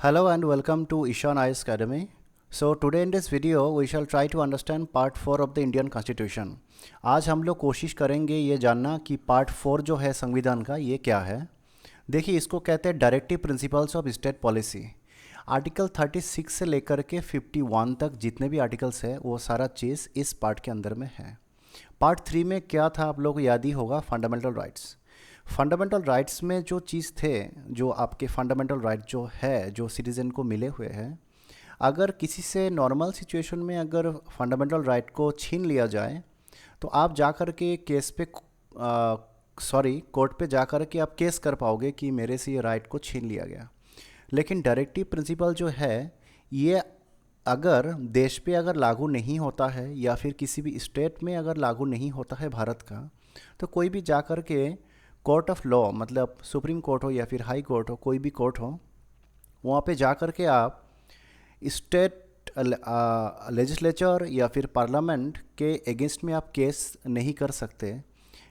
Hello and welcome to Ishan IS Academy. So today in this video we shall try to understand part 4 of the Indian Constitution. आज हम लोग कोशिश करेंगे ये जानना कि पार्ट 4 जो है संविधान का ये क्या है। देखिए इसको कहते हैं directive principles of state policy. Article 36 से लेकर के 51 तक जितने भी आर्टिकल्स है वो सारा चीज़ इस पार्ट के अंदर में है। पार्ट 3 में क्या था आप लोगों को याद ही होगा, फंडामेंटल राइट्स। फंडामेंटल राइट्स में जो चीज़ थे, जो आपके फंडामेंटल राइट जो है जो सिटीज़न को मिले हुए हैं, अगर किसी से नॉर्मल सिचुएशन में अगर फंडामेंटल राइट को छीन लिया जाए तो आप जा कर के केस पे कोर्ट पे जा कर के आप केस कर पाओगे कि मेरे से ये राइट को छीन लिया गया। लेकिन डायरेक्टिव प्रिंसिपल जो है ये अगर देश पे अगर लागू नहीं होता है या फिर किसी भी स्टेट में अगर लागू नहीं होता है भारत का, तो कोई भी जा कर के कोर्ट ऑफ लॉ, मतलब सुप्रीम कोर्ट हो या फिर हाई कोर्ट हो, कोई भी कोर्ट हो, वहाँ पे जा कर के आप स्टेट लेजिस्लेचर या फिर पार्लियामेंट के अगेंस्ट में आप केस नहीं कर सकते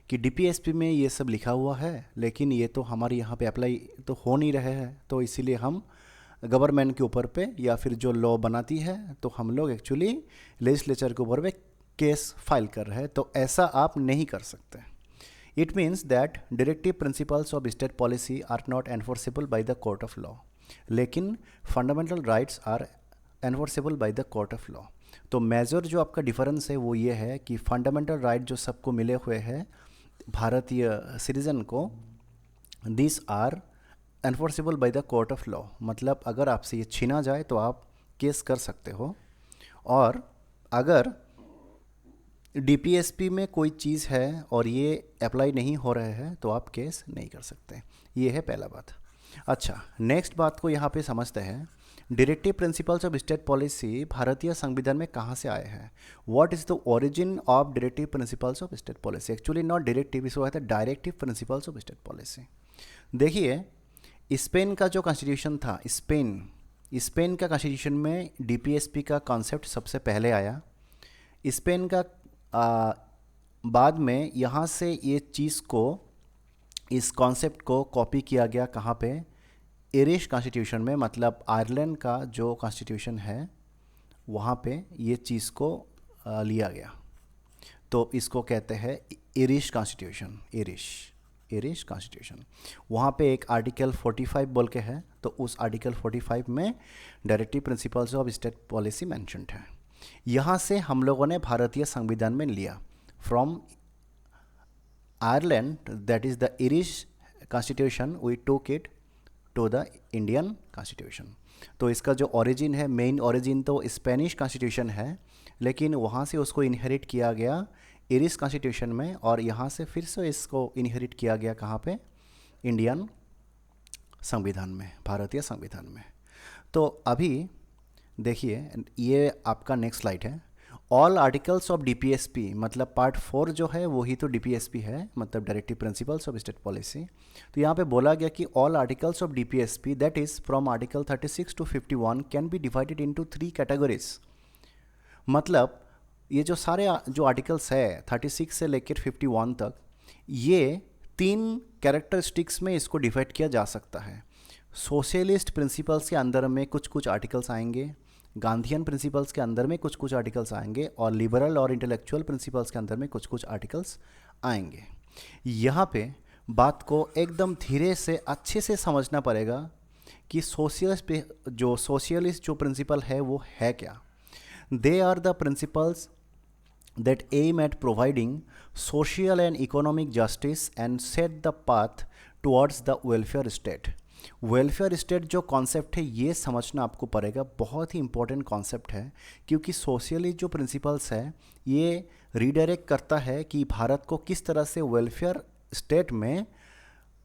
कि डीपीएसपी में ये सब लिखा हुआ है लेकिन ये तो हमारे यहाँ पे अप्लाई तो हो नहीं रहे हैं, तो इसीलिए हम गवर्नमेंट के ऊपर पे या फिर जो लॉ बनाती है तो हम लोग एक्चुअली लेजिस्लेचर के ऊपर पे केस फाइल कर रहे हैं। तो ऐसा आप नहीं कर सकते। It means that directive principles of state policy are not enforceable by the court of law, लेकिन fundamental rights are enforceable by the court of law। तो मेजर जो आपका डिफरेंस है वो ये है कि फंडामेंटल राइट जो सबको मिले हुए हैं भारतीय सिटीजन को, this are enforceable by the court of law. मतलब अगर आपसे ये छीना जाए तो आप केस कर सकते हो, और अगर डीपीएसपी में कोई चीज़ है और ये अप्लाई नहीं हो रहा है तो आप केस नहीं कर सकते। ये है पहला बात। अच्छा, नेक्स्ट बात को यहाँ पे समझते हैं। Directive principles of state policy भारतीय संविधान में कहाँ से आए हैं? What is the origin of directive principles of state policy? Actually not directive, इसको कहते हैं directive principles of state policy. देखिए स्पेन का जो कॉन्स्टिट्यूशन था, स्पेन का कॉन्स्टिट्यूशन में डीपीएसपी का कॉन्सेप्ट सबसे पहले आया। स्पेन का बाद में यहाँ से ये चीज़ को, इस कॉन्सेप्ट को कॉपी किया गया कहाँ पे? आयरिश कॉन्स्टिट्यूशन में, मतलब आयरलैंड का जो कॉन्स्टिट्यूशन है वहाँ पे ये चीज़ को लिया गया। तो इसको कहते हैं आयरिश कॉन्स्टिट्यूशन। आयरिश कॉन्स्टिट्यूशन, वहाँ पे एक आर्टिकल 45 बोल के है, तो उस आर्टिकल 45 में directive principles of state policy mentioned है। यहाँ से हम लोगों ने भारतीय संविधान में लिया from Ireland, that is the Irish constitution, we took it to the Indian constitution. तो इसका जो ओरिजिन है, मेन ओरिजिन तो स्पेनिश कॉन्स्टिट्यूशन है, लेकिन वहाँ से उसको इनहेरिट किया गया आयरिश कॉन्स्टिट्यूशन में, और यहाँ से फिर से इसको इनहेरिट किया गया कहाँ पे? इंडियन संविधान में, भारतीय संविधान में। तो अभी देखिए ये आपका नेक्स्ट स्लाइड है। ऑल आर्टिकल्स ऑफ डीपीएसपी, मतलब पार्ट 4 जो है वही तो डीपीएसपी है, मतलब directive principles of state policy. तो यहाँ पे बोला गया कि all articles of DPSP that is from article 36 to 51 can be divided into 3 categories. मतलब ये जो सारे जो आर्टिकल्स है 36 से लेकर 51 तक, ये 3 कैरेक्टरिस्टिक्स में इसको डिवाइड किया जा सकता है। सोशलिस्ट प्रिंसिपल्स के अंदर में कुछ कुछ आर्टिकल्स आएंगे, गांधीयन प्रिंसिपल्स के अंदर में कुछ कुछ आर्टिकल्स आएंगे, और लिबरल और इंटेलेक्चुअल प्रिंसिपल्स के अंदर में कुछ कुछ आर्टिकल्स आएंगे। यहाँ पे बात को एकदम धीरे से अच्छे से समझना पड़ेगा कि सोशलिस्ट जो प्रिंसिपल है वो है क्या। They are the principles that aim at providing social and economic justice and set the path towards the welfare state। Welfare state जो कॉन्सेप्ट है ये समझना आपको पड़ेगा, बहुत ही इंपॉर्टेंट कॉन्सेप्ट है, क्योंकि सोशलिस्ट जो प्रिंसिपल्स है ये रीडायरेक्ट करता है कि भारत को किस तरह से वेलफेयर स्टेट में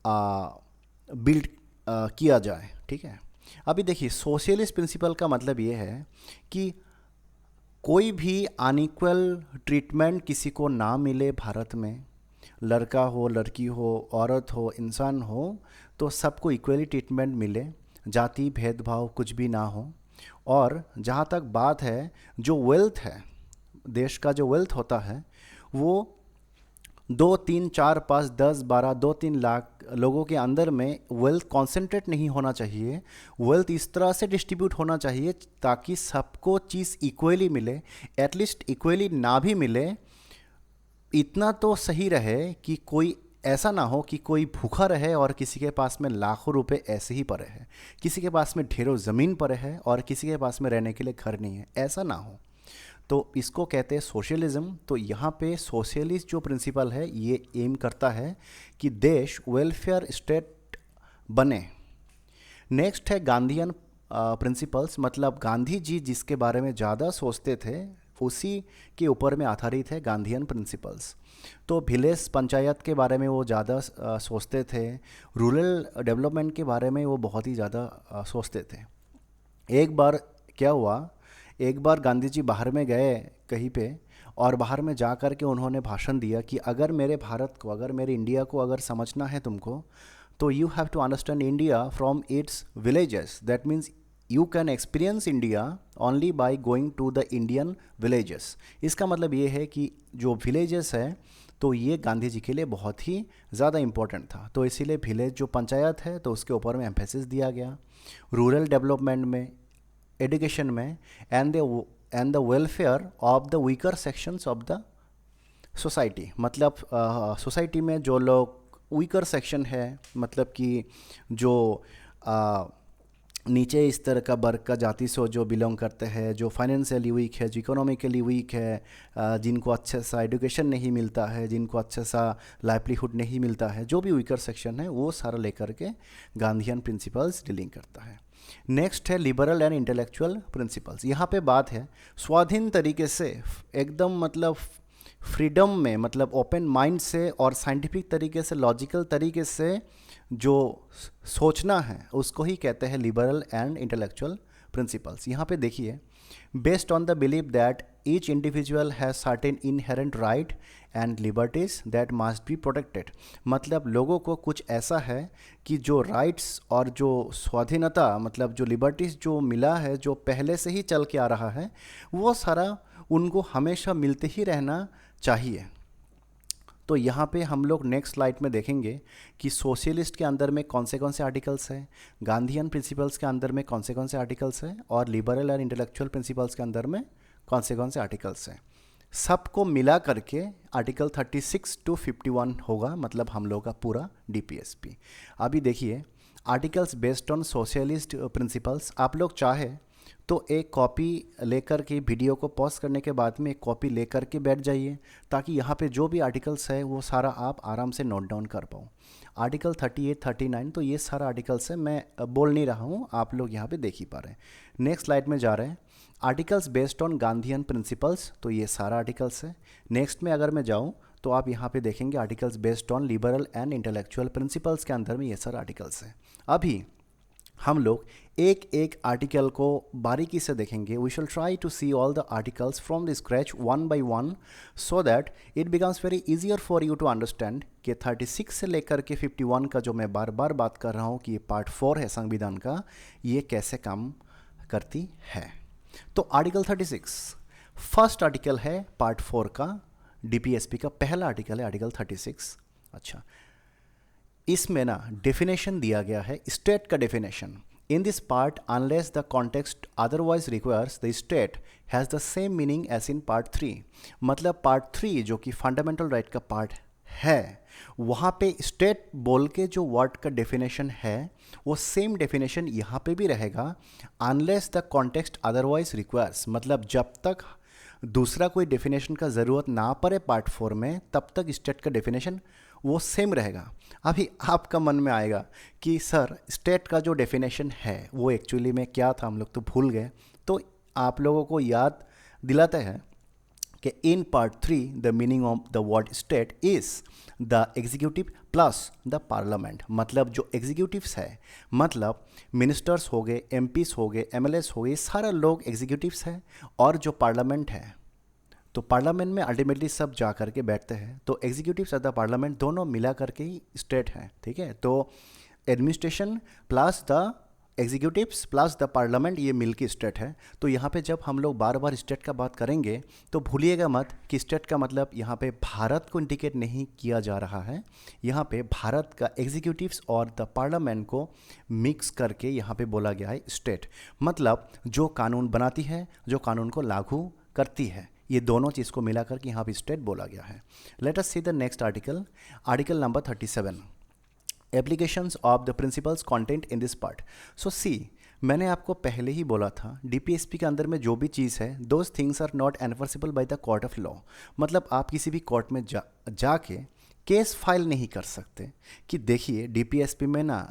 बिल्ड किया जाए। ठीक है, अभी देखिए सोशलिस्ट प्रिंसिपल का मतलब ये है कि कोई भी अनइक्वल ट्रीटमेंट किसी को ना मिले भारत में, लड़का हो, लड़की हो, औरत हो, इंसान हो, तो सबको इक्वली ट्रीटमेंट मिले, जाति भेदभाव कुछ भी ना हो। और जहाँ तक बात है जो वेल्थ है, देश का जो वेल्थ होता है वो 2, 3, 4, 5, 10, 12, 2-3 लाख लोगों के अंदर में वेल्थ कॉन्सेंट्रेट नहीं होना चाहिए, वेल्थ इस तरह से डिस्ट्रीब्यूट होना चाहिए ताकि सबको चीज़ इक्वली मिले, एटलीस्ट इक्वली ना भी मिले इतना तो सही रहे कि कोई ऐसा ना हो कि कोई भूखा रहे और किसी के पास में लाखों रुपए ऐसे ही पड़े हैं, किसी के पास में ढेरों ज़मीन पड़े है और किसी के पास में रहने के लिए घर नहीं है, ऐसा ना हो। तो इसको कहते हैं सोशलिज्म। तो यहाँ पे सोशलिस्ट जो प्रिंसिपल है ये एम करता है कि देश वेलफेयर स्टेट बने। नेक्स्ट है गांधीयन प्रिंसिपल्स, मतलब गांधी जी जिसके बारे में ज़्यादा सोचते थे उसी के ऊपर में आधारित है गांधीयन प्रिंसिपल्स। तो विलेज पंचायत के बारे में वो ज़्यादा सोचते थे, रूरल डेवलपमेंट के बारे में वो बहुत ही ज़्यादा सोचते थे। एक बार क्या हुआ, एक बार गांधी जी बाहर में गए कहीं पे और बाहर में जा कर के उन्होंने भाषण दिया कि अगर मेरे भारत को, अगर मेरे इंडिया को अगर समझना है तुमको, तो you have to understand India from its villages. That means you can experience India only by going to the Indian villages. इसका मतलब ये है कि जो विलेजेस है तो ये गांधी जी के लिए बहुत ही ज़्यादा इम्पोर्टेंट था। तो इसीलिए विलेज जो पंचायत है तो उसके ऊपर में एम्फेसिस दिया गया, रूरल डेवलपमेंट में, एजुकेशन में, and the welfare of the weaker sections of the society. मतलब सोसाइटी में जो लोग वीकर सेक्शन है, मतलब कि जो नीचे इस तरह का वर्ग का जाति से जो बिलोंग करते हैं, जो फाइनेंशियली वीक है, जो इकोनॉमिकली वीक है, जिनको अच्छे सा एजुकेशन नहीं मिलता है, जिनको अच्छे सा लाइवलीहुड नहीं मिलता है, जो भी वीकर सेक्शन है वो सारा लेकर के गांधीयन प्रिंसिपल्स डीलिंग करता है। नेक्स्ट है लिबरल एंड इंटेलेक्चुअल प्रिंसिपल्स। यहाँ पे बात है स्वाधीन तरीके से, एकदम मतलब फ्रीडम में, मतलब ओपन माइंड से और साइंटिफिक तरीके से, लॉजिकल तरीके से जो सोचना है उसको ही कहते हैं लिबरल एंड इंटेलेक्चुअल प्रिंसिपल्स। यहाँ पे देखिए, based on the believe that each individual has certain inherent right and liberties that must be protected. मतलब लोगों को कुछ ऐसा है कि जो राइट्स और जो स्वाधीनता, मतलब जो लिबर्टीज जो मिला है, जो पहले से ही चल के आ रहा है, वो सारा उनको हमेशा मिलते ही रहना चाहिए। तो यहाँ पे हम लोग नेक्स्ट स्लाइड में देखेंगे कि सोशलिस्ट के अंदर में कौन से आर्टिकल्स हैं, गांधीयन प्रिंसिपल्स के अंदर में कौन से आर्टिकल्स हैं, और लिबरल और इंटेलेक्चुअल प्रिंसिपल्स के अंदर में कौन से आर्टिकल्स हैं। सबको मिला करके आर्टिकल 36 to 51 होगा, मतलब हम लोग का पूरा डीपीएसपी। अभी देखिए articles based on socialist principles. आप लोग चाहे तो एक कॉपी लेकर के, वीडियो को पॉज करने के बाद में एक कॉपी लेकर के बैठ जाइए, ताकि यहाँ पे जो भी आर्टिकल्स है वो सारा आप आराम से नोट डाउन कर पाओ। आर्टिकल 38, 39, तो ये सारा आर्टिकल्स है, मैं बोल नहीं रहा हूँ, आप लोग यहाँ पे देख ही पा रहे हैं। नेक्स्ट स्लाइड में जा रहे हैं, articles based on Gandhian principles, तो ये सारा आर्टिकल्स है। नेक्स्ट में अगर मैं जाऊँ तो आप यहाँ पे देखेंगे articles based on liberal and intellectual principles के अंदर में ये सारा आर्टिकल्स है। अभी हम लोग एक एक आर्टिकल को बारीकी से देखेंगे। We shall try to see all the articles from the scratch one by one, so that it becomes very easier for you to understand कि 36 से लेकर के 51 का जो मैं बार बार बात कर रहा हूँ कि ये पार्ट 4 है संविधान का, ये कैसे काम करती है। तो आर्टिकल 36 फर्स्ट आर्टिकल है पार्ट 4 का, डीपीएसपी का पहला आर्टिकल है आर्टिकल 36। अच्छा, इसमें ना डेफिनेशन दिया गया है, स्टेट का definition. In this part unless the context otherwise requires the state has the same meaning as in part 3। मतलब पार्ट 3 जो कि फंडामेंटल राइट का पार्ट है, वहाँ पे स्टेट बोल के जो वर्ड का डेफिनेशन है वो सेम डेफिनेशन यहाँ पे भी रहेगा, unless the context otherwise requires. मतलब जब तक दूसरा कोई डेफिनेशन का ज़रूरत ना पड़े पार्ट 4 में, तब तक स्टेट का डेफिनेशन वो सेम रहेगा। अभी आपका मन में आएगा कि सर स्टेट का जो डेफिनेशन है वो एक्चुअली में क्या था, हम लोग तो भूल गए। तो आप लोगों को याद दिलाते हैं कि इन part 3 the meaning of the word state is the executive plus the parliament. मतलब जो एग्जीक्यूटिव्स है, मतलब मिनिस्टर्स हो गए, एमपीस हो गए, एमएलएस हो गए, सारा लोग एग्जीक्यूटिव्स हैं, और जो पार्लियामेंट है, तो पार्लियामेंट में अल्टीमेटली सब जा कर के बैठते हैं, तो एग्जीक्यूटिव्स और द पार्लियामेंट दोनों मिला करके ही स्टेट है। ठीक है, तो administration plus the executives plus the parliament, ये मिल के स्टेट है। तो यहाँ पे जब हम लोग बार बार स्टेट का बात करेंगे तो भूलिएगा मत कि स्टेट का मतलब यहाँ पे भारत को इंडिकेट नहीं किया जा रहा है। यहाँ पे भारत का एग्जीक्यूटिव्स और द पार्लियामेंट को मिक्स करके यहाँ पे बोला गया है स्टेट, मतलब जो कानून बनाती है, जो कानून को लागू करती है, ये दोनों चीज़ को मिलाकर के यहाँ पे स्टेट बोला गया है। Let us see the next article, article number 37, applications of the principles content in this part. So see, मैंने आपको पहले ही बोला था डीपीएसपी के अंदर में जो भी चीज़ है, those things are not enforceable by the court of law. मतलब आप किसी भी कोर्ट में जाके केस फाइल नहीं कर सकते कि देखिए डीपीएसपी में ना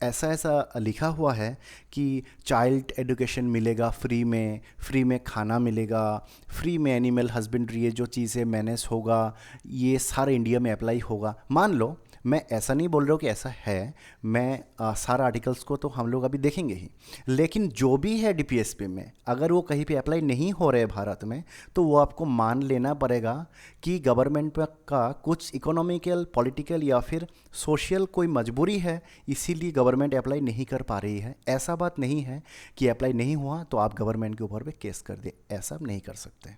ऐसा ऐसा लिखा हुआ है कि चाइल्ड एजुकेशन मिलेगा फ्री में खाना मिलेगा, फ्री में एनिमल हस्बेंड्री, ये जो चीज़ें मैनेज होगा ये सारे इंडिया में अप्लाई होगा। मान लो, मैं ऐसा नहीं बोल रहा हूँ कि ऐसा है, मैं सारा आर्टिकल्स को तो हम लोग अभी देखेंगे ही, लेकिन जो भी है डीपीएसपी में अगर वो कहीं पे अप्लाई नहीं हो रहे भारत में, तो वो आपको मान लेना पड़ेगा कि गवर्नमेंट का कुछ इकोनॉमिकल, पॉलिटिकल या फिर सोशल कोई मजबूरी है, इसीलिए गवर्नमेंट अप्लाई नहीं कर पा रही है। ऐसा बात नहीं है कि अप्लाई नहीं हुआ तो आप गवर्नमेंट के ऊपर पे केस कर दे, ऐसा आप नहीं कर सकते।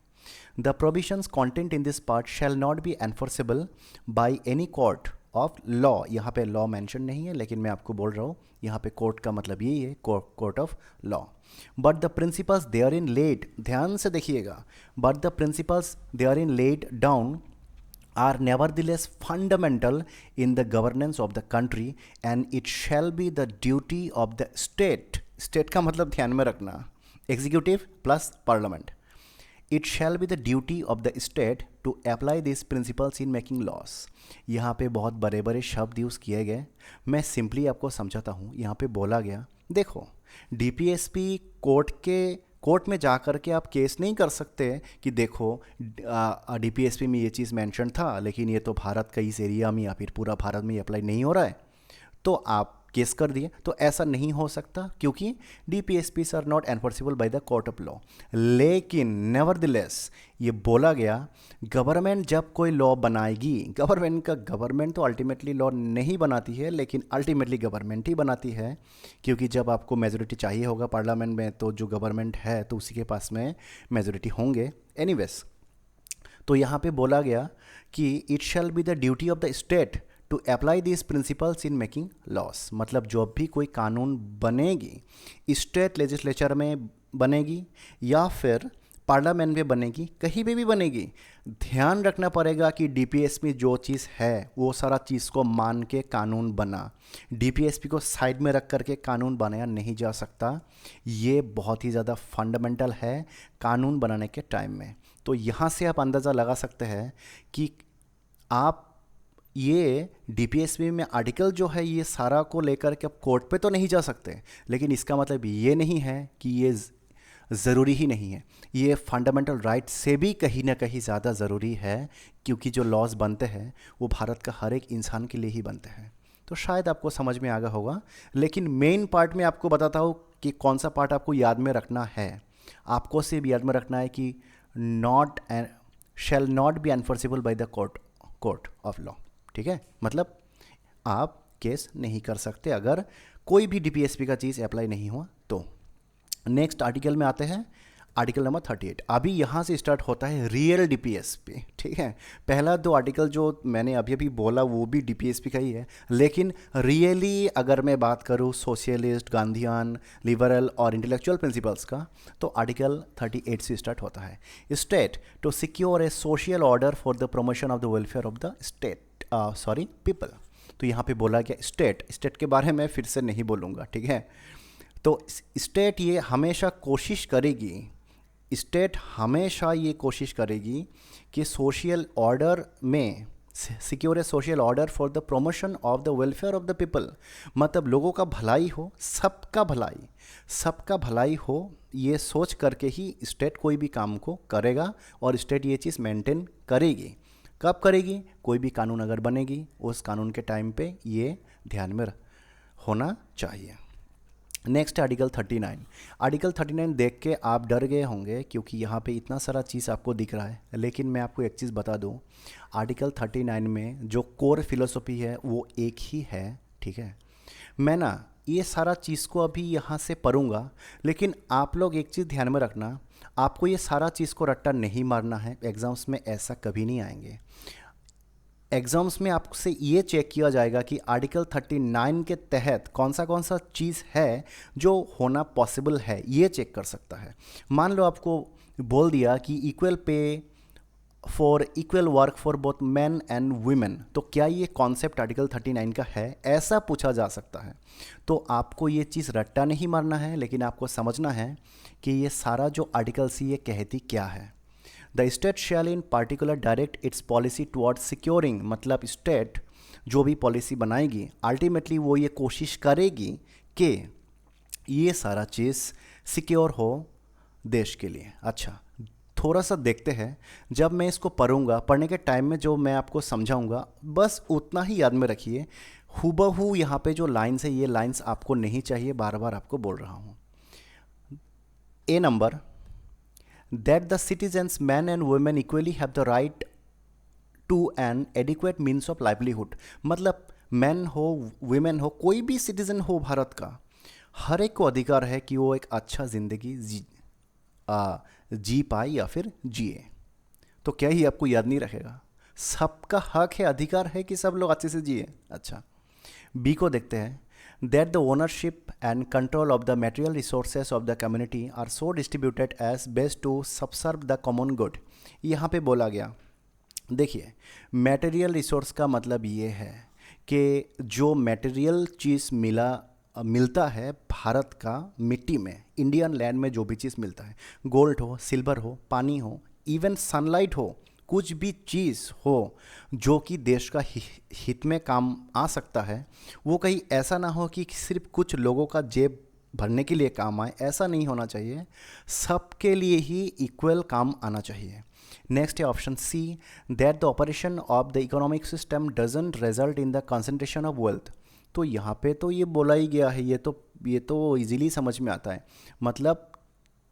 The provisions content in this part shall not be enforceable by any court of law. यहाँ पे लॉ मेंशन नहीं है, लेकिन मैं आपको बोल रहा हूँ यहाँ पे कोर्ट का मतलब यही है, court of law. But the principles they are in laid, ध्यान से देखिएगा, but the principles they are in laid down are nevertheless fundamental in the governance of the country and it shall be the duty of the state, state का मतलब ध्यान में रखना, executive plus parliament, it shall be the duty of the state to apply these principles in making laws। यहाँ पे बहुत बड़े बड़े शब्द यूज़ किए गए, मैं सिंपली आपको समझाता हूँ। यहाँ पे बोला गया, देखो डीपीएसपी कोर्ट में जा कर के आप केस नहीं कर सकते कि देखो डीपीएसपी में ये चीज़ मेंशन था, लेकिन ये तो भारत का इस एरिया में या फिर पूरा भारत में अप्लाई नहीं हो रहा है, तो आप केस कर दिए। तो ऐसा नहीं हो सकता क्योंकि DPSPs are not enforceable by the court of law. लेकिन नेवरदिलेस ये बोला गया, गवर्नमेंट जब कोई लॉ बनाएगी, गवर्नमेंट तो अल्टीमेटली लॉ नहीं बनाती है, लेकिन अल्टीमेटली गवर्नमेंट ही बनाती है, क्योंकि जब आपको मेजोरिटी चाहिए होगा पार्लियामेंट में, तो जो गवर्नमेंट है तो उसी के पास में मेजोरिटी होंगे। एनीवेज, तो यहाँ पे बोला गया कि it shall be the duty of the state to apply this principles in making laws. मतलब जब भी कोई कानून बनेगी, स्टेट लेजिस्लेचर में बनेगी या फिर पार्लियामेंट में बनेगी, कहीं भी बनेगी, ध्यान रखना पड़ेगा कि डीपीएसपी जो चीज़ है वो सारा चीज़ को मान के कानून बना। डीपीएसपी को साइड में रख करके कानून बनाया नहीं जा सकता। ये बहुत ही ज़्यादा फंडामेंटल है कानून बनाने के टाइम में। तो यहाँ से आप अंदाज़ा लगा सकते हैं कि आप ये डीपीएसपी में आर्टिकल जो है ये सारा को लेकर के आप कोर्ट पे तो नहीं जा सकते, लेकिन इसका मतलब ये नहीं है कि ये ज़रूरी ही नहीं है। ये फंडामेंटल राइट से भी कहीं ना कहीं ज़्यादा ज़रूरी है, क्योंकि जो लॉज बनते हैं वो भारत का हर एक इंसान के लिए ही बनते हैं। तो शायद आपको समझ में आ गया होगा, लेकिन मेन पार्ट में आपको बताता हूँ कि कौन सा पार्ट आपको याद में रखना है। आपको सिर्फ याद में रखना है कि shall not be enforceable by the court of law. ठीक है, मतलब आप केस नहीं कर सकते अगर कोई भी डीपीएसपी का चीज़ अप्लाई नहीं हुआ तो। नेक्स्ट आर्टिकल में आते हैं, आर्टिकल नंबर 38। अभी यहाँ से स्टार्ट होता है रियल डीपीएसपी। ठीक है, पहला दो आर्टिकल जो मैंने अभी अभी बोला वो भी डीपीएसपी का ही है, लेकिन रियली अगर मैं बात करूँ सोशलिस्ट, गांधीयन, लिबरल और इंटेलेक्चुअल प्रिंसिपल्स का, तो आर्टिकल 38 से स्टार्ट होता है। State to secure a social order for the promotion of the welfare of the people. तो यहाँ पे बोला गया स्टेट के बारे में फिर से नहीं बोलूँगा। ठीक है, तो स्टेट ये हमेशा कोशिश करेगी कि सोशल ऑर्डर में secure a social order for the promotion of the welfare of the people. मतलब लोगों का भलाई हो, सबका भलाई हो, ये सोच करके ही स्टेट कोई भी काम को करेगा, और स्टेट ये चीज़ मेंटेन करेगी। कब करेगी? कोई भी कानून अगर बनेगी उस कानून के टाइम पे ये ध्यान में होना चाहिए। Next article 39। आर्टिकल 39 देख के आप डर गए होंगे क्योंकि यहाँ पे इतना सारा चीज़ आपको दिख रहा है, लेकिन मैं आपको एक चीज़ बता दूँ, आर्टिकल 39 में जो कोर फिलोसफी है वो एक ही है। ठीक है, मैं ना ये सारा चीज़ को अभी यहाँ से पढ़ूंगा, लेकिन आप लोग एक चीज़ ध्यान में रखना, आपको ये सारा चीज़ को रट्टा नहीं मारना है। एग्ज़ाम्स में ऐसा कभी नहीं आएंगे। एग्ज़ाम्स में आपसे ये चेक किया जाएगा कि आर्टिकल 39 के तहत कौन सा चीज़ है जो होना पॉसिबल है, ये चेक कर सकता है। मान लो आपको बोल दिया कि equal pay for equal work for both man and women, तो क्या ये कॉन्सेप्ट आर्टिकल 39 का है, ऐसा पूछा जा सकता है। तो आपको ये चीज़ रट्टा नहीं मारना है, लेकिन आपको समझना है कि ये सारा जो आर्टिकल्स ये कहती क्या है। The state shall in particular direct it's policy towards securing, मतलब स्टेट जो भी पॉलिसी बनाएगी अल्टीमेटली वो ये कोशिश करेगी कि ये सारा चीज़ सिक्योर हो देश के लिए। अच्छा, थोड़ा सा देखते हैं। जब मैं इसको पढ़ूंगा, पढ़ने के टाइम में जो मैं आपको समझाऊंगा बस उतना ही याद में रखिए। हूबहू यहाँ पे जो लाइन्स है, ये लाइन्स आपको नहीं चाहिए, बार बार आपको बोल रहा हूँ। ए number, that the citizens men and women equally have the right to an adequate means of livelihood, मतलब मैन हो वुमेन हो, कोई भी सिटीजन हो भारत का, हर एक को अधिकार है कि वो एक अच्छा ज़िंदगी जी पाए या फिर जिए। तो क्या ही आपको याद नहीं रखेगा? सबका हक है, अधिकार है कि सब लोग अच्छे से जिए। अच्छा, बी को देखते हैं। That the ownership and control of the material resources of the community are so distributed as best to subserve the common good। यहाँ पे बोला गया, देखिए मटेरियल रिसोर्स का मतलब ये है कि जो मटेरियल चीज़ मिलता है भारत का मिट्टी में, इंडियन लैंड में जो भी चीज़ मिलता है, गोल्ड हो, सिल्वर हो, पानी हो, इवन सनलाइट हो, कुछ भी चीज़ हो जो कि देश का हित में काम आ सकता है, वो कहीं ऐसा ना हो कि सिर्फ कुछ लोगों का जेब भरने के लिए काम आए, ऐसा नहीं होना चाहिए। सबके लिए ही इक्वल काम आना चाहिए। नेक्स्ट है option C, that the operation of the economic system doesn't result in the concentration of wealth. तो यहाँ पे तो ये बोला ही गया है, ये तो इजीली समझ में आता है। मतलब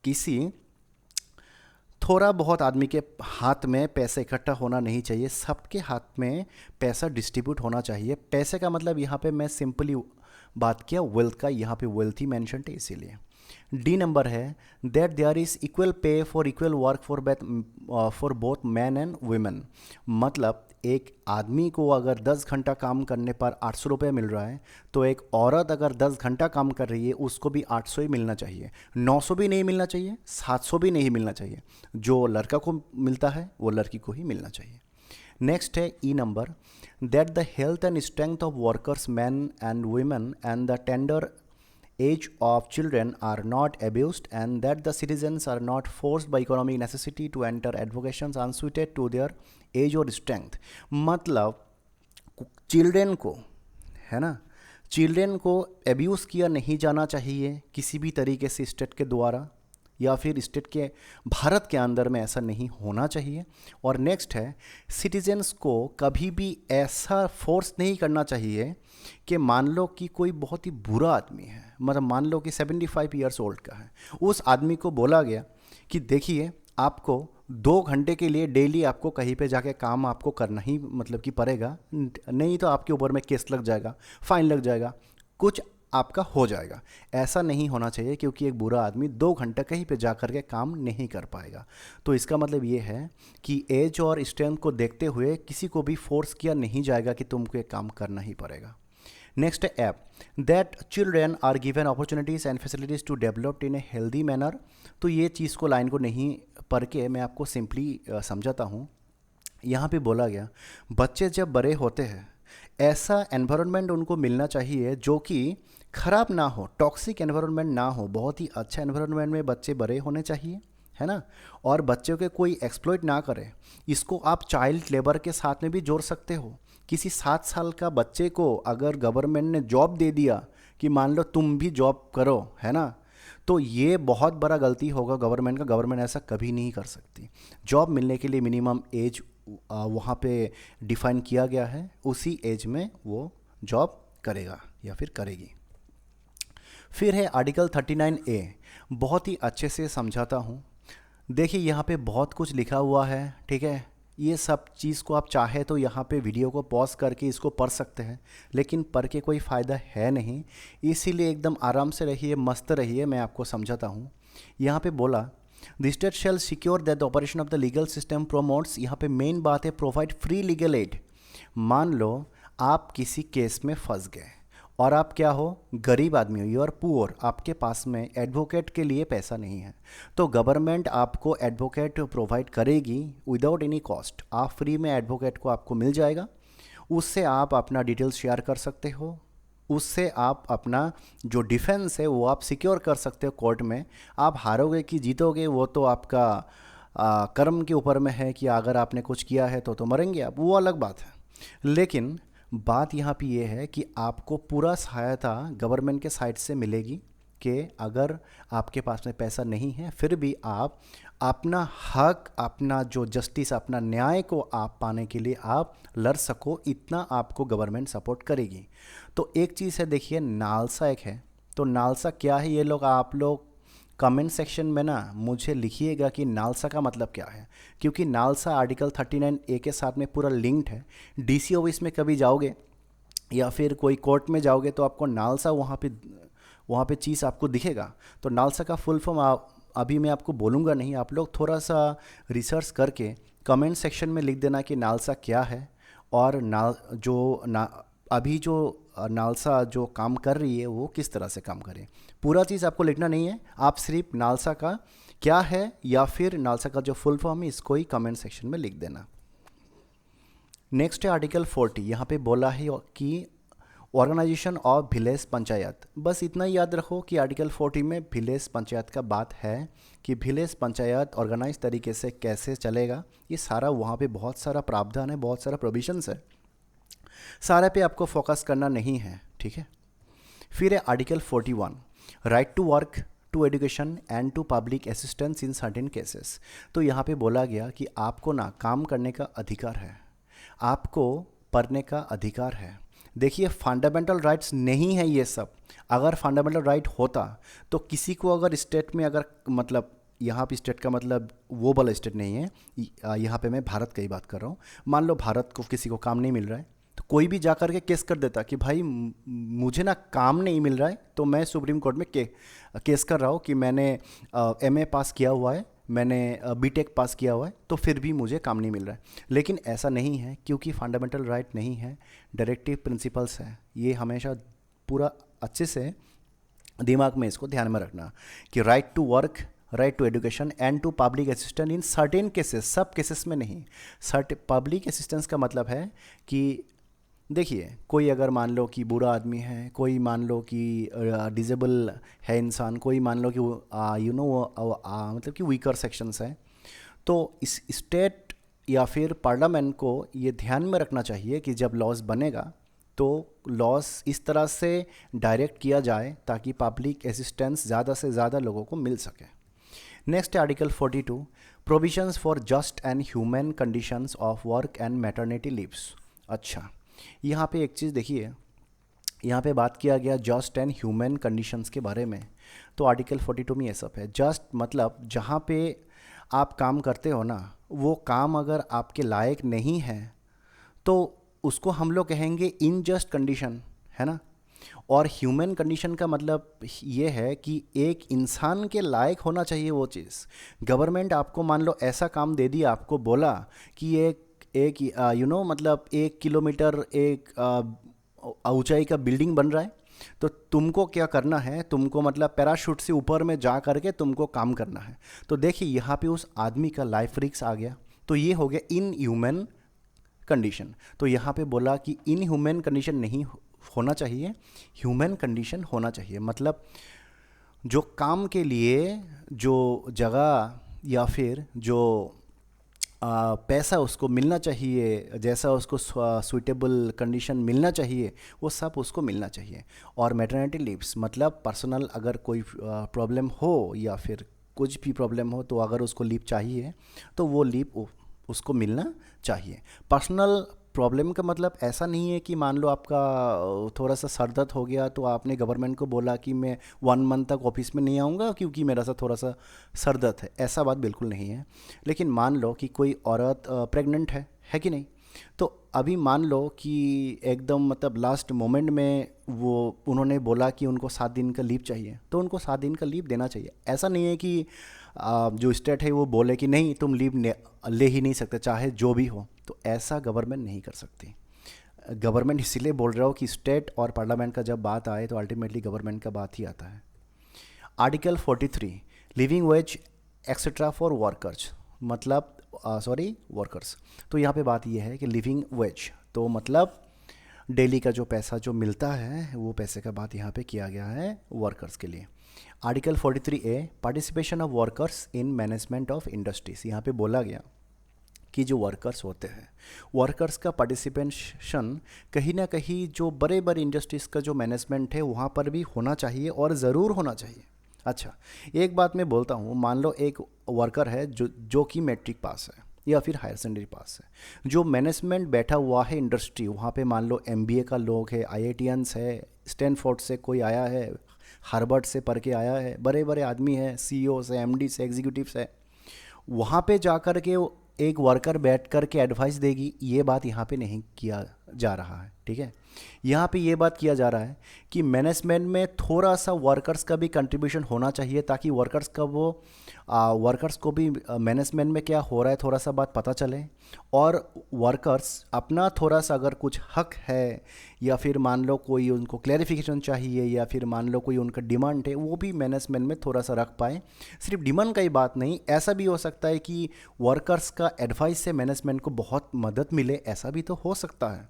किसी थोड़ा बहुत आदमी के हाथ में पैसा इकट्ठा होना नहीं चाहिए, सबके हाथ में पैसा डिस्ट्रीब्यूट होना चाहिए। पैसे का मतलब यहाँ पे मैं सिंपली बात किया वेल्थ का, यहाँ पे वेल्थ ही मेंशन है इसीलिए। डी नंबर है, that there is equal pay for equal work for both man and women. मतलब एक आदमी को अगर 10 घंटा काम करने पर 800 रुपये मिल रहा है, तो एक औरत अगर 10 घंटा काम कर रही है उसको भी 800 ही मिलना चाहिए। 900 भी नहीं मिलना चाहिए, 700 भी नहीं मिलना चाहिए। जो लड़का को मिलता है वो लड़की को ही मिलना चाहिए। नेक्स्ट है E number, that the health and strength of workers man and women and the tender age of children are not abused, and that the citizens are not forced by economic necessity to enter avocations unsuited to their age or strength। मतलब children को, है ना, children को abuse किया नहीं जाना चाहिए किसी भी तरीके से स्टेट के द्वारा, या फिर स्टेट के भारत के अंदर में ऐसा नहीं होना चाहिए। और नेक्स्ट है, सिटीजन्स को कभी भी ऐसा फोर्स नहीं करना चाहिए कि मान लो कि कोई बहुत ही बुरा आदमी है, मतलब मान लो कि 75 ईयर्स ओल्ड का है, उस आदमी को बोला गया कि देखिए आपको 2 घंटे के लिए डेली आपको कहीं पे जाके काम आपको करना ही मतलब कि पड़ेगा, नहीं तो आपके ऊपर में केस लग जाएगा, फाइन लग जाएगा, कुछ आपका हो जाएगा। ऐसा नहीं होना चाहिए, क्योंकि एक बुरा आदमी 2 घंटे कहीं पे जा कर के काम नहीं कर पाएगा। तो इसका मतलब ये है कि एज और स्ट्रेंथ को देखते हुए किसी को भी फोर्स किया नहीं जाएगा कि तुमको ये काम करना ही पड़ेगा। नेक्स्ट है F, that children are given opportunities and facilities to develop in a healthy manner. तो ये चीज़ को लाइन को नहीं पढ़ के मैं आपको सिंपली समझाता हूँ। यहाँ पे बोला गया बच्चे जब बड़े होते हैं ऐसा एनवायरनमेंट उनको मिलना चाहिए जो कि ख़राब ना हो, टॉक्सिक एनवायरनमेंट ना हो, बहुत ही अच्छा एनवायरनमेंट में बच्चे बड़े होने चाहिए, है ना। और बच्चों के कोई एक्सप्लॉइट ना करे। इसको आप चाइल्ड लेबर के साथ में भी जोड़ सकते हो। किसी 7 साल का बच्चे को अगर गवर्नमेंट ने जॉब दे दिया कि मान लो तुम भी जॉब करो, है ना, तो ये बहुत बड़ा गलती होगा गवर्नमेंट का। गवर्नमेंट ऐसा कभी नहीं कर सकती। जॉब मिलने के लिए मिनिमम एज वहाँ पे डिफाइन किया गया है, उसी एज में वो जॉब करेगा या फिर करेगी। फिर है आर्टिकल 39A, बहुत ही अच्छे से समझाता हूँ। देखिए यहाँ पे बहुत कुछ लिखा हुआ है, ठीक है। ये सब चीज़ को आप चाहे तो यहाँ पे वीडियो को पॉज करके इसको पढ़ सकते हैं, लेकिन पढ़ के कोई फ़ायदा है नहीं। इसीलिए एकदम आराम से रहिए, मस्त रहिए, मैं आपको समझाता हूँ। यहाँ पे बोला the state shell secure that the operation of the legal system promotes, यहाँ पे मेन बात है प्रोवाइड फ्री लीगल एड। मान लो आप किसी केस में फंस गए और आप क्या हो, गरीब आदमी हो, यू आर पुअर, आपके पास में एडवोकेट के लिए पैसा नहीं है, तो गवर्नमेंट आपको एडवोकेट प्रोवाइड करेगी विदाउट एनी कॉस्ट। आप फ्री में एडवोकेट को आपको मिल जाएगा, उससे आप अपना डिटेल्स शेयर कर सकते हो, उससे आप अपना जो डिफेंस है वो आप सिक्योर कर सकते हो कोर्ट में। आप हारोगे कि जीतोगे वो तो आपका कर्म के ऊपर में है, कि अगर आपने कुछ किया है तो मरेंगे आप, वो अलग बात है। लेकिन बात यहाँ पे ये है कि आपको पूरा सहायता गवर्नमेंट के साइड से मिलेगी, कि अगर आपके पास में पैसा नहीं है फिर भी आप अपना हक, अपना जो जस्टिस, अपना न्याय को आप पाने के लिए आप लड़ सको, इतना आपको गवर्नमेंट सपोर्ट करेगी। तो एक चीज़ है, देखिए नालसा एक है, तो नालसा क्या है, ये लोग आप लोग कमेंट सेक्शन में ना मुझे लिखिएगा कि नालसा का मतलब क्या है, क्योंकि नालसा आर्टिकल 39A के साथ में पूरा लिंक्ड है। डीसी ऑफिस में कभी जाओगे या फिर कोई कोर्ट में जाओगे तो आपको नालसा वहाँ पे चीज़ आपको दिखेगा। तो नालसा का फुल फॉर्म अभी मैं आपको बोलूँगा नहीं, आप लोग थोड़ा सा रिसर्च करके कमेंट सेक्शन में लिख देना कि नालसा क्या है, और अभी जो नालसा जो काम कर रही है वो किस तरह से काम करे। पूरा चीज़ आपको लिखना नहीं है, आप सिर्फ नालसा का क्या है या फिर नालसा का जो फुल फॉर्म है इसको ही कमेंट सेक्शन में लिख देना। नेक्स्ट है आर्टिकल 40, यहाँ पे बोला है कि ऑर्गेनाइजेशन ऑफ विलेज पंचायत। बस इतना ही याद रखो कि आर्टिकल 40 में विलेज पंचायत का बात है, कि विलेज पंचायत ऑर्गेनाइज तरीके से कैसे चलेगा, ये सारा वहाँ पे बहुत सारा प्रावधान है, बहुत सारा प्रोविजंस है, सारे पे आपको फोकस करना नहीं है, ठीक है। फिर है article 41, right to work, to education and to public assistance in certain cases. तो यहाँ पे बोला गया कि आपको ना काम करने का अधिकार है, आपको पढ़ने का अधिकार है। देखिए फंडामेंटल राइट्स नहीं है ये सब। अगर फंडामेंटल राइट होता तो किसी को अगर स्टेट में अगर मतलब, यहाँ पे स्टेट का मतलब वो वाला स्टेट नहीं है, यहाँ पे मैं भारत की बात कर रहा हूँ। मान लो भारत को किसी को काम नहीं मिल रहा है, तो कोई भी जा कर के केस कर देता कि भाई मुझे ना काम नहीं मिल रहा है, तो मैं सुप्रीम कोर्ट में केस कर रहा हूँ कि मैंने MA पास किया हुआ है, मैंने BTech पास किया हुआ है, तो फिर भी मुझे काम नहीं मिल रहा है। लेकिन ऐसा नहीं है, क्योंकि फंडामेंटल राइट नहीं है, डायरेक्टिव प्रिंसिपल्स है। ये हमेशा पूरा अच्छे से दिमाग में इसको ध्यान में रखना कि right to work, right to education and to public assistance in certain cases, सब केसेस में नहीं। पब्लिक असिस्टेंस का मतलब है कि देखिए कोई अगर मान लो कि बुरा आदमी है, कोई मान लो कि डिजेबल है इंसान, कोई मान लो कि मतलब कि वीकर सेक्शंस है, तो इस स्टेट या फिर पार्लियामेंट को ये ध्यान में रखना चाहिए कि जब लॉज बनेगा तो लॉस इस तरह से डायरेक्ट किया जाए ताकि पब्लिक असिस्टेंस ज़्यादा से ज़्यादा लोगों को मिल सके। नेक्स्ट है article 42, provisions for just and human conditions of work and maternity leaves. अच्छा, यहाँ पे एक चीज़ देखिए, यहाँ पे बात किया गया जस्ट एंड ह्यूमन कंडीशंस के बारे में। तो आर्टिकल 42 में ये सब है। जस्ट मतलब जहाँ पे आप काम करते हो ना, वो काम अगर आपके लायक नहीं है तो उसको हम लोग कहेंगे इनजस्ट कंडीशन, है ना। और ह्यूमन कंडीशन का मतलब ये है कि एक इंसान के लायक होना चाहिए वो चीज़। गवर्नमेंट आपको मान लो ऐसा काम दे दिया, आपको बोला कि एक मतलब 1 किलोमीटर एक ऊंचाई का बिल्डिंग बन रहा है, तो तुमको क्या करना है, तुमको मतलब पैराशूट से ऊपर में जा करके तुमको काम करना है। तो देखिए यहाँ पे उस आदमी का लाइफ रिस्क आ गया, तो ये हो गया इन ह्यूमन कंडीशन। तो यहाँ पे बोला कि इन ह्यूमन कंडीशन नहीं होना चाहिए, ह्यूमन कंडीशन होना चाहिए। मतलब जो काम के लिए जो जगह या फिर जो पैसा उसको मिलना चाहिए, जैसा उसको सूटेबल कंडीशन मिलना चाहिए, वो सब उसको मिलना चाहिए। और मैटरनिटी लीव्स मतलब पर्सनल अगर कोई प्रॉब्लम हो या फिर कुछ भी प्रॉब्लम हो, तो अगर उसको लीव चाहिए तो वो लीव उसको मिलना चाहिए। पर्सनल प्रॉब्लम का मतलब ऐसा नहीं है कि मान लो आपका थोड़ा सा सर दर्द हो गया तो आपने गवर्नमेंट को बोला कि मैं 1 मंथ तक ऑफिस में नहीं आऊँगा क्योंकि मेरा सा थोड़ा सा सर दर्द है, ऐसा बात बिल्कुल नहीं है। लेकिन मान लो कि कोई औरत प्रेग्नेंट है कि नहीं, तो अभी मान लो कि एकदम मतलब लास्ट मोमेंट में वो उन्होंने बोला कि उनको 7 दिन का लीव चाहिए, तो उनको 7 दिन का लीव देना चाहिए। ऐसा नहीं है कि जो स्टेट है वो बोले कि नहीं तुम लीव ले ही नहीं सकते चाहे जो भी हो, तो ऐसा गवर्नमेंट नहीं कर सकती। गवर्नमेंट इसीलिए बोल रहा हूँ कि स्टेट और पार्लियामेंट का जब बात आए तो अल्टीमेटली गवर्नमेंट का बात ही आता है। Article 43 living veg etcetera for workers, मतलब सॉरी वर्कर्स, तो यहाँ पे बात ये है कि लिविंग वेज तो मतलब डेली का जो पैसा जो मिलता है वो पैसे का बात यहाँ पे किया गया है वर्कर्स के लिए। Article 43A participation of workers in management of industries, यहाँ पे बोला गया कि जो वर्कर्स होते हैं वर्कर्स का पार्टिसिपेशन कहीं ना कहीं जो बड़े बड़े इंडस्ट्रीज़ का जो मैनेजमेंट है वहाँ पर भी होना चाहिए और ज़रूर होना चाहिए। अच्छा, एक बात मैं बोलता हूँ, मान लो एक वर्कर है जो कि मैट्रिक पास है या फिर हायर सेकेंडरी पास है, जो मैनेजमेंट बैठा हुआ है इंडस्ट्री वहाँ पे मान लो एमबीए का लोग है, आईआईटियंस है, स्टैनफोर्ड से कोई आया है, हार्वर्ड से पढ़ के आया है, बड़े बड़े आदमी हैं, सीईओ से, एमडी से, एग्जीक्यूटिव से, वहाँ पे जा कर के एक वर्कर बैठ कर के एडवाइस देगी, ये बात यहाँ पे नहीं किया जा रहा है। ठीक है, यहाँ पे ये बात किया जा रहा है कि मैनेजमेंट में थोड़ा सा वर्कर्स का भी कंट्रीब्यूशन होना चाहिए ताकि वर्कर्स का वो वर्कर्स को भी मैनेजमेंट में क्या हो रहा है थोड़ा सा बात पता चले, और वर्कर्स अपना थोड़ा सा अगर कुछ हक है या फिर मान लो कोई उनको क्लैरिफिकेशन चाहिए या फिर मान लो कोई उनका डिमांड है वो भी मैनेजमेंट में थोड़ा सा रख पाए। सिर्फ डिमांड का ही बात नहीं, ऐसा भी हो सकता है कि वर्कर्स का एडवाइस से मैनेजमेंट को बहुत मदद मिले, ऐसा भी तो हो सकता है।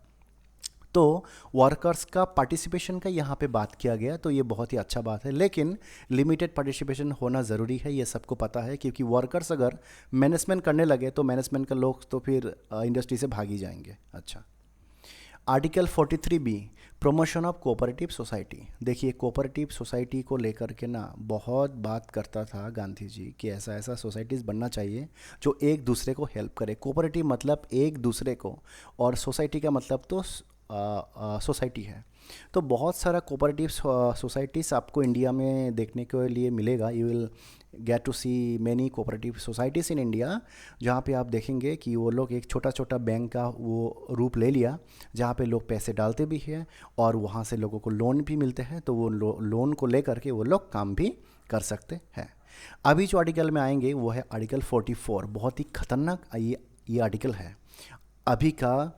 तो वर्कर्स का पार्टिसिपेशन का यहाँ पे बात किया गया, तो ये बहुत ही अच्छा बात है, लेकिन लिमिटेड पार्टिसिपेशन होना ज़रूरी है, ये सबको पता है, क्योंकि वर्कर्स अगर मैनेजमेंट करने लगे तो मैनेजमेंट का लोग तो फिर इंडस्ट्री से भाग ही जाएंगे। अच्छा, article 43B promotion of cooperative society. देखिए कोऑपरेटिव सोसाइटी को लेकर के ना बहुत बात करता था गांधी जी कि ऐसा ऐसा सोसाइटीज़ बनना चाहिए जो एक दूसरे को हेल्प करे। कोऑपरेटिव मतलब एक दूसरे को, और सोसाइटी का मतलब तो सोसाइटी है। तो बहुत सारा कोऑपरेटिव सोसाइटीज़ आपको इंडिया में देखने के लिए मिलेगा। You will get to see many cooperative societies in India, जहाँ पे आप देखेंगे कि वो लोग एक छोटा छोटा बैंक का वो रूप ले लिया, जहाँ पे लोग पैसे डालते भी हैं और वहाँ से लोगों को लोन भी मिलते हैं, तो वो लोन को लेकर के वो लोग काम भी कर सकते हैं। अभी जो आर्टिकल में आएंगे वो है आर्टिकल 44, बहुत ही खतरनाक ये आर्टिकल है। अभी का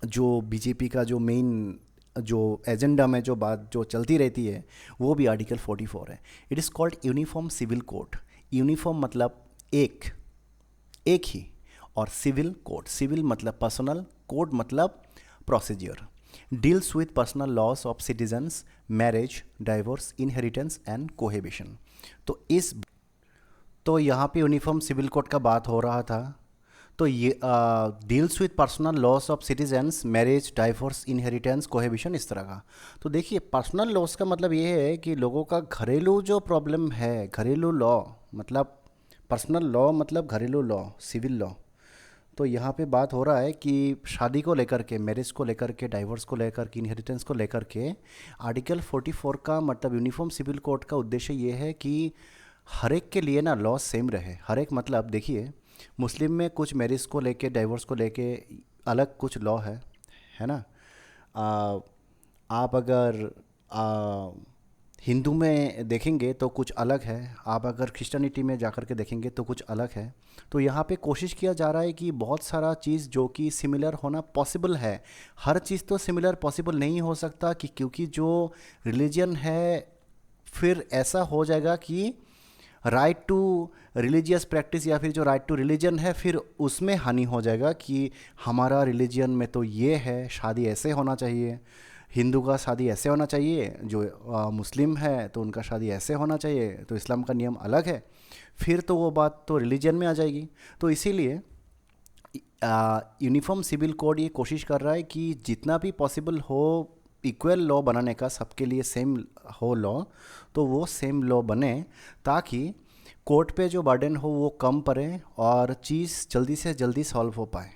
जो बीजेपी का जो मेन जो एजेंडा में जो बात जो चलती रहती है वो भी आर्टिकल 44 है। It is called uniform civil code. Uniform मतलब एक ही, और सिविल कोड, सिविल मतलब पर्सनल, कोड मतलब procedure, deals with personal laws of citizens, marriage, divorce, inheritance and cohabitation. तो यहाँ पे यूनिफॉर्म सिविल कोड का बात हो रहा था। तो ये deals with personal laws of citizens, marriage, divorce, inheritance, cohabitation, इस तरह का। तो देखिए पर्सनल लॉस का मतलब ये है कि लोगों का घरेलू जो प्रॉब्लम है, घरेलू लॉ मतलब पर्सनल लॉ मतलब घरेलू लॉ, सिविल लॉ। तो यहाँ पे बात हो रहा है कि शादी को लेकर के, मैरिज को लेकर के, डाइवोर्स को लेकर के, इनहेरिटेंस को लेकर के आर्टिकल 44 का मतलब यूनिफॉर्म सिविल कोड का उद्देश्य ये है कि हर एक के लिए ना लॉ सेम रहे। हर एक मतलब देखिए मुस्लिम में कुछ मैरिज को लेके, डाइवोर्स को लेके अलग कुछ लॉ है ना। आ, आप अगर हिंदू में देखेंगे तो कुछ अलग है, आप अगर क्रिश्चियनिटी में जाकर के देखेंगे तो कुछ अलग है। तो यहाँ पे कोशिश किया जा रहा है कि बहुत सारा चीज़ जो कि सिमिलर होना पॉसिबल है, हर चीज़ तो सिमिलर पॉसिबल नहीं हो सकता कि क्योंकि जो रिलीजन है फिर ऐसा हो जाएगा कि राइट टू रिलीजियस प्रैक्टिस या फिर जो राइट टू रिलीजन है फिर उसमें हानि हो जाएगा कि हमारा रिलीजन में तो ये है शादी ऐसे होना चाहिए, हिंदू का शादी ऐसे होना चाहिए, जो मुस्लिम है तो उनका शादी ऐसे होना चाहिए, तो इस्लाम का नियम अलग है, फिर तो वो बात तो रिलीजन में आ जाएगी। तो इसीलिए यूनिफॉर्म सिविल कोड ये कोशिश कर रहा है कि जितना भी पॉसिबल हो इक्वल लॉ बनाने का, सबके लिए सेम हो लॉ, तो वो सेम लॉ बने ताकि कोर्ट पे जो बर्डन हो वो कम पड़े और चीज़ जल्दी से जल्दी सॉल्व हो पाए।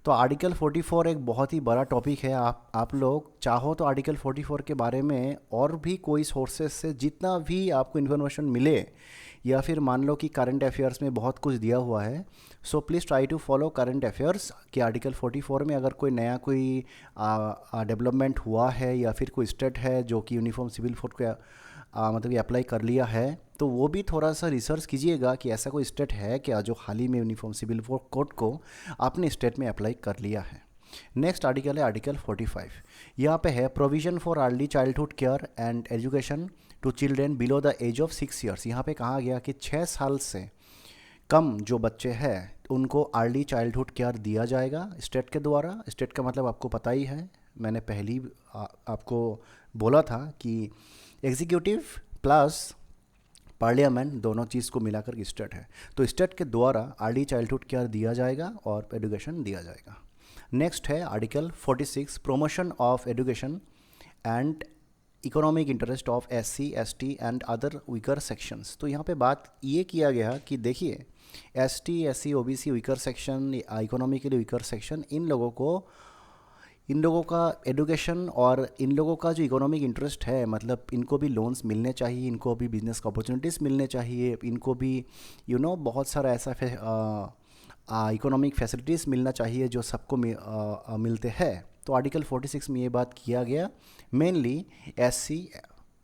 तो आर्टिकल 44 एक बहुत ही बड़ा टॉपिक है। आप लोग चाहो तो आर्टिकल 44 के बारे में और भी कोई सोर्सेस से जितना भी आपको इन्फॉर्मेशन मिले, या फिर मान लो कि करंट अफेयर्स में बहुत कुछ दिया हुआ है, so please try to follow current affairs कि आर्टिकल 44 में अगर कोई नया कोई डेवलपमेंट हुआ है या फिर कोई स्टेट है जो कि यूनिफॉर्म सिविल कोड को मतलब कि अप्लाई कर लिया है, तो वो भी थोड़ा सा रिसर्च कीजिएगा कि ऐसा कोई स्टेट है क्या जो हाल ही में यूनिफॉर्म सिविल कोड को अपने स्टेट में अप्लाई कर लिया है। नेक्स्ट आर्टिकल है आर्टिकल 45। यहाँ पे है provision for early childhood care and education to children below the age of 6 years. यहाँ पे कहा गया कि 6 साल से कम जो बच्चे हैं उनको अर्ली चाइल्डहुड केयर दिया जाएगा स्टेट के द्वारा। स्टेट का मतलब आपको पता ही है, मैंने पहली आपको बोला था कि एग्जीक्यूटिव प्लस पार्लियामेंट दोनों चीज़ को मिलाकर स्टेट है। तो स्टेट के द्वारा अर्ली चाइल्डहुड केयर दिया जाएगा और एजुकेशन दिया जाएगा। नेक्स्ट है article 46 promotion of education and economic interest of SC ST and other weaker sections. तो यहाँ पे बात ये किया गया कि देखिए ST SC OBC weaker section, economically weaker section, इन लोगों का एजुकेशन और इन लोगों का जो इकोनॉमिक इंटरेस्ट है, मतलब इनको भी लोन्स मिलने चाहिए, इनको भी बिजनेस का अपॉर्चुनिटीज़ मिलने चाहिए, इनको भी बहुत सारा ऐसा इकोनॉमिक फैसिलिटीज़ मिलना चाहिए जो सबको मिलते हैं। तो आर्टिकल 46 में ये बात किया गया। Mainly SC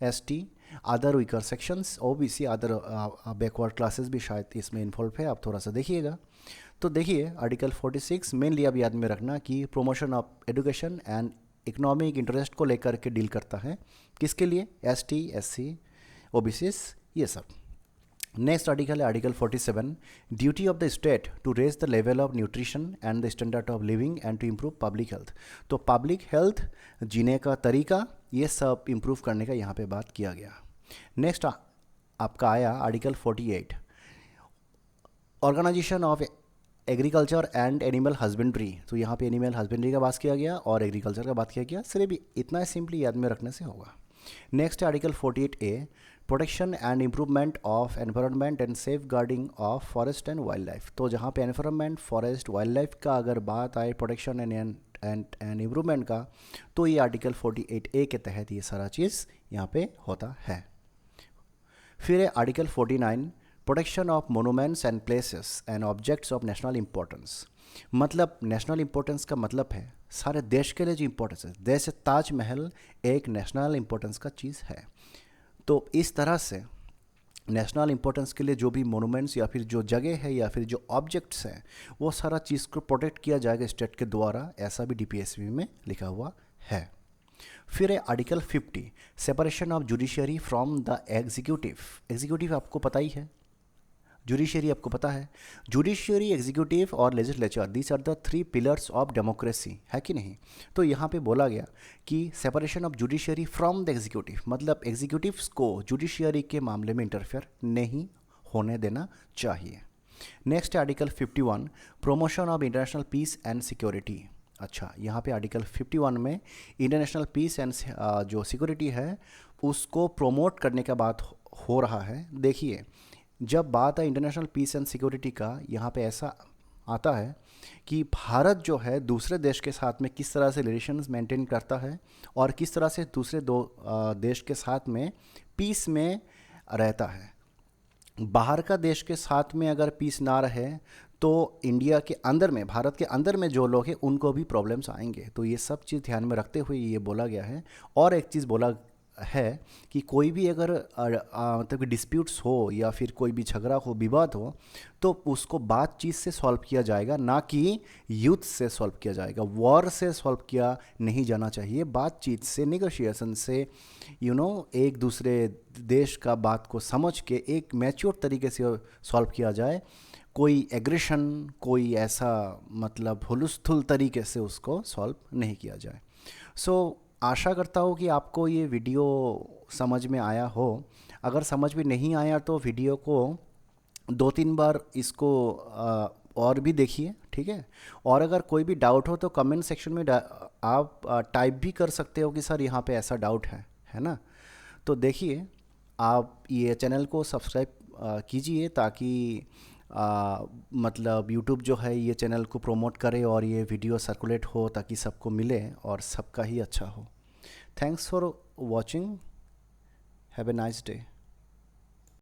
ST other weaker sections, OBC other backward classes भी शायद इसमें इन्वॉल्व है, आप थोड़ा सा देखिएगा। तो देखिए आर्टिकल 46 मेनली अब याद में रखना कि promotion of education and economic interest को लेकर के डील करता है। किसके लिए? ST SC OBCs ये सब। नेक्स्ट आर्टिकल है article 47 duty of the state to raise the level of nutrition and the standard of living and to improve public health. तो पब्लिक हेल्थ, जीने का तरीका, ये सब इम्प्रूव करने का यहाँ पे बात किया गया। नेक्स्ट आपका आया article 48 organisation of agriculture and animal husbandry. तो यहाँ पे एनिमल हस्बेंड्री का बात किया गया और एग्रीकल्चर का बात किया गया। सिर्फ इतना सिंपली याद में रखने से होगा। नेक्स्ट है article 48A protection and improvement of environment and safeguarding of forest and wildlife. तो जहाँ पे एनवायरनमेंट, फॉरेस्ट, वाइल्ड लाइफ का अगर बात आए, प्रोटेक्शन एंड इम्प्रूवमेंट का, तो ये आर्टिकल 48A के तहत ये सारा चीज़ यहाँ पे होता है। फिर है article 49 protection of monuments and places and objects of national importance. मतलब नेशनल इंपॉर्टेंस का मतलब है सारे देश के लिए जो इंपॉर्टेंस है, जैसे ताजमहल एक नेशनल इंपॉर्टेंस का चीज़ है। तो इस तरह से नेशनल इंपॉर्टेंस के लिए जो भी मोनूमेंट्स या फिर जो जगह है या फिर जो ऑब्जेक्ट्स हैं, वो सारा चीज़ को प्रोटेक्ट किया जाएगा स्टेट के द्वारा, ऐसा भी DPSP में लिखा हुआ है। फिर है article 50 separation of judiciary from the executive. Executive आपको पता ही है, जुडिशियरी आपको पता है। जुडिशियरी, एग्जीक्यूटिव और legislature, these are the 3 pillars of democracy, है कि नहीं। तो यहाँ पे बोला गया कि separation of judiciary from the executive, मतलब एग्जीक्यूटिव्स को जुडिशियरी के मामले में इंटरफेयर नहीं होने देना चाहिए। नेक्स्ट है article 51 promotion of international peace and security. अच्छा, यहाँ पे आर्टिकल 51 में इंटरनेशनल पीस एंड जो सिक्योरिटी है उसको प्रोमोट करने का बात हो रहा है। देखिए, जब बात है इंटरनेशनल पीस एंड सिक्योरिटी का, यहाँ पे ऐसा आता है कि भारत जो है दूसरे देश के साथ में किस तरह से रिलेशंस मेंटेन करता है और किस तरह से दूसरे देश के साथ में पीस में रहता है। बाहर का देश के साथ में अगर पीस ना रहे तो इंडिया के अंदर में, भारत के अंदर में जो लोग हैं उनको भी प्रॉब्लम्स आएंगे। तो ये सब चीज़ ध्यान में रखते हुए ये बोला गया है। और एक चीज़ बोला है कि कोई भी अगर मतलब कि डिस्प्यूट्स हो या फिर कोई भी झगड़ा हो, विवाद हो, तो उसको बातचीत से सॉल्व किया जाएगा, ना कि युद्ध से सॉल्व किया जाएगा। वॉर से सॉल्व किया नहीं जाना चाहिए, बातचीत से, नेगोशिएशन से, एक दूसरे देश का बात को समझ के एक मैच्योर तरीके से सॉल्व किया जाए। कोई एग्रेशन, कोई ऐसा मतलब हुलुस्थुल तरीके से उसको सॉल्व नहीं किया जाए। आशा करता हूँ कि आपको ये वीडियो समझ में आया हो। अगर समझ में नहीं आया तो वीडियो को 2-3 बार इसको और भी देखिए, ठीक है। और अगर कोई भी डाउट हो तो कमेंट सेक्शन में आप टाइप भी कर सकते हो कि सर यहाँ पे ऐसा डाउट है ना। तो देखिए, आप ये चैनल को सब्सक्राइब कीजिए ताकि मतलब यूट्यूब जो है ये चैनल को प्रमोट करे और ये वीडियो सर्कुलेट हो ताकि सबको मिले और सबका ही अच्छा हो। Thanks for watching, have a nice day.